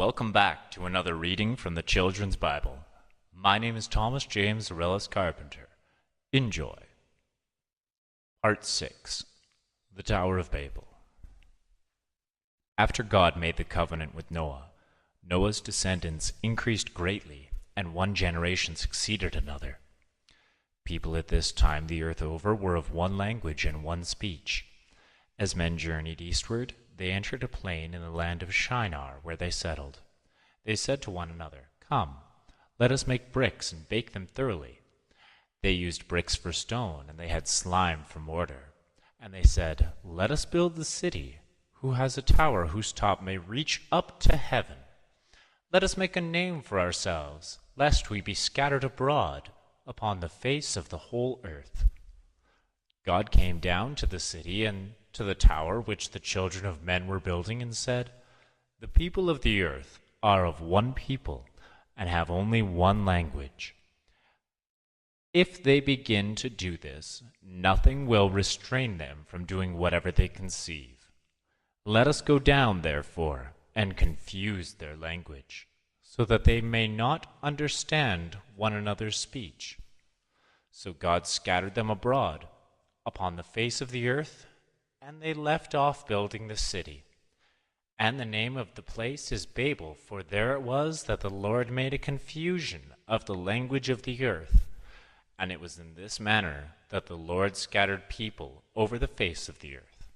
Welcome back to another reading from the Children's Bible. My name is Thomas James Arelis Carpenter. Enjoy. Part 6. The Tower of Babel. After God made the covenant with Noah, Noah's descendants increased greatly, and one generation succeeded another. People at this time the earth over were of one language and one speech. As men journeyed eastward, they entered a plain in the land of Shinar, where they settled. They said to one another, "Come, let us make bricks and bake them thoroughly." They used bricks for stone, and they had slime for mortar. And they said, "Let us build the city, who has a tower whose top may reach up to heaven. Let us make a name for ourselves, lest we be scattered abroad upon the face of the whole earth." God came down to the city and to the tower which the children of men were building, and said, "The people of the earth are of one people, and have only one language. If they begin to do this, nothing will restrain them from doing whatever they conceive. Let us go down, therefore, and confuse their language, so that they may not understand one another's speech." So God scattered them abroad upon the face of the earth, and they left off building the city. And the name of the place is Babel, for there it was that the Lord made a confusion of the language of the earth. And it was in this manner that the Lord scattered people over the face of the earth.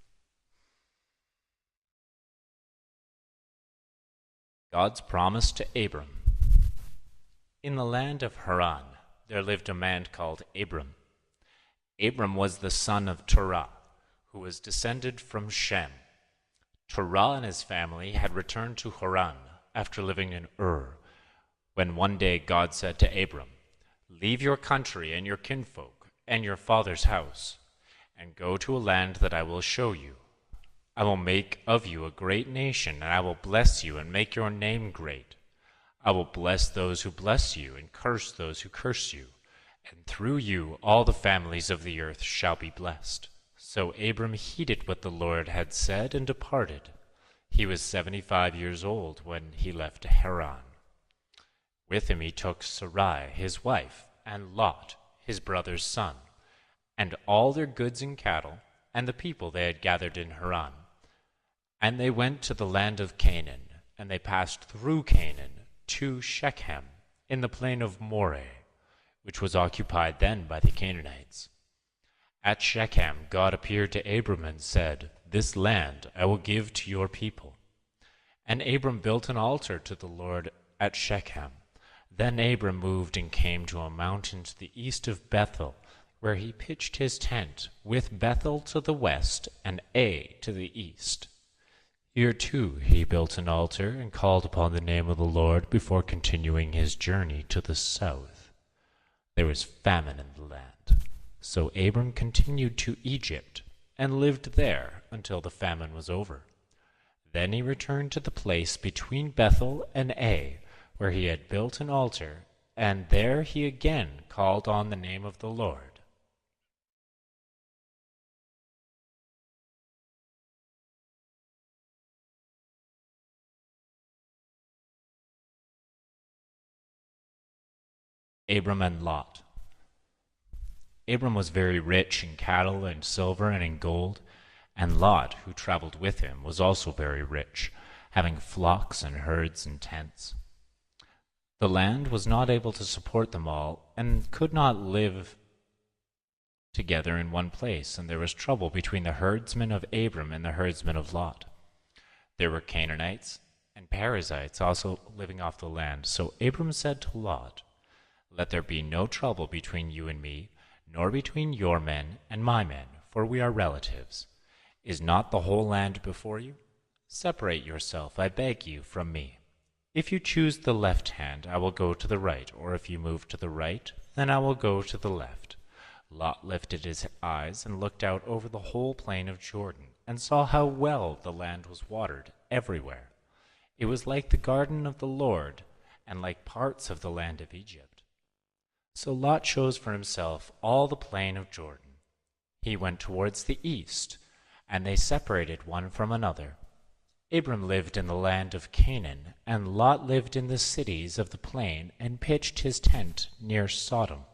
God's promise to Abram. In the land of Haran there lived a man called Abram. Abram was the son of Terah, who was descended from Shem. Terah and his family had returned to Haran after living in Ur, when one day God said to Abram, "Leave your country and your kinfolk and your father's house, and go to a land that I will show you. I will make of you a great nation, and I will bless you and make your name great. I will bless those who bless you and curse those who curse you, and through you all the families of the earth shall be blessed." So Abram heeded what the Lord had said and departed. He was 75 years old when he left Haran. With him he took Sarai his wife, and Lot his brother's son, and all their goods and cattle, and the people they had gathered in Haran. And they went to the land of Canaan, and they passed through Canaan to Shechem in the plain of Moreh, which was occupied then by the Canaanites. At Shechem God appeared to Abram and said, "This land I will give to your people." And Abram built an altar to the Lord at Shechem. Then Abram moved and came to a mountain to the east of Bethel, where he pitched his tent, with Bethel to the west and Ai to the east. Here too he built an altar and called upon the name of the Lord before continuing his journey to the south. There was famine in the land. So Abram continued to Egypt, and lived there until the famine was over. Then he returned to the place between Bethel and Ai, where he had built an altar, and there he again called on the name of the Lord. Abram and Lot. Abram was very rich in cattle and silver and in gold, and Lot, who traveled with him, was also very rich, having flocks and herds and tents. The land was not able to support them all, and could not live together in one place, and there was trouble between the herdsmen of Abram and the herdsmen of Lot. There were Canaanites and Perizzites also living off the land. So Abram said to Lot, "Let there be no trouble between you and me, nor between your men and my men, for we are relatives. Is not the whole land before you? Separate yourself, I beg you, from me. If you choose the left hand, I will go to the right, or if you move to the right, then I will go to the left." Lot lifted his eyes and looked out over the whole plain of Jordan, and saw how well the land was watered everywhere. It was like the garden of the Lord, and like parts of the land of Egypt. So Lot chose for himself all the plain of Jordan. He went towards the east, and they separated one from another. Abram lived in the land of Canaan, and Lot lived in the cities of the plain, and pitched his tent near Sodom.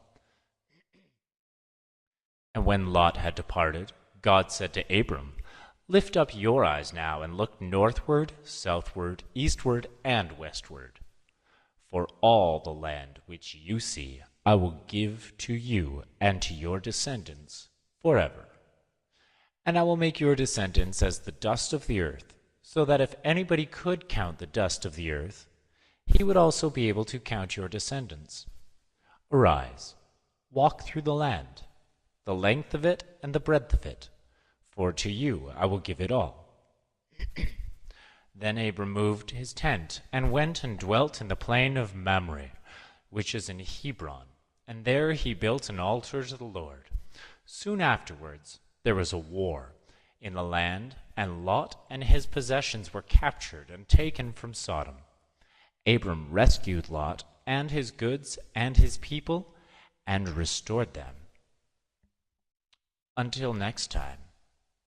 And when Lot had departed, God said to Abram, "Lift up your eyes now, and look northward, southward, eastward, and westward. For all the land which you see I will give to you and to your descendants forever. And I will make your descendants as the dust of the earth, so that if anybody could count the dust of the earth, he would also be able to count your descendants. Arise, walk through the land, the length of it and the breadth of it, for to you I will give it all." Then Abram moved his tent and went and dwelt in the plain of Mamre, which is in Hebron, and there he built an altar to the Lord. Soon afterwards there was a war in the land, and Lot and his possessions were captured and taken from Sodom. Abram rescued Lot and his goods and his people and restored them. Until next time.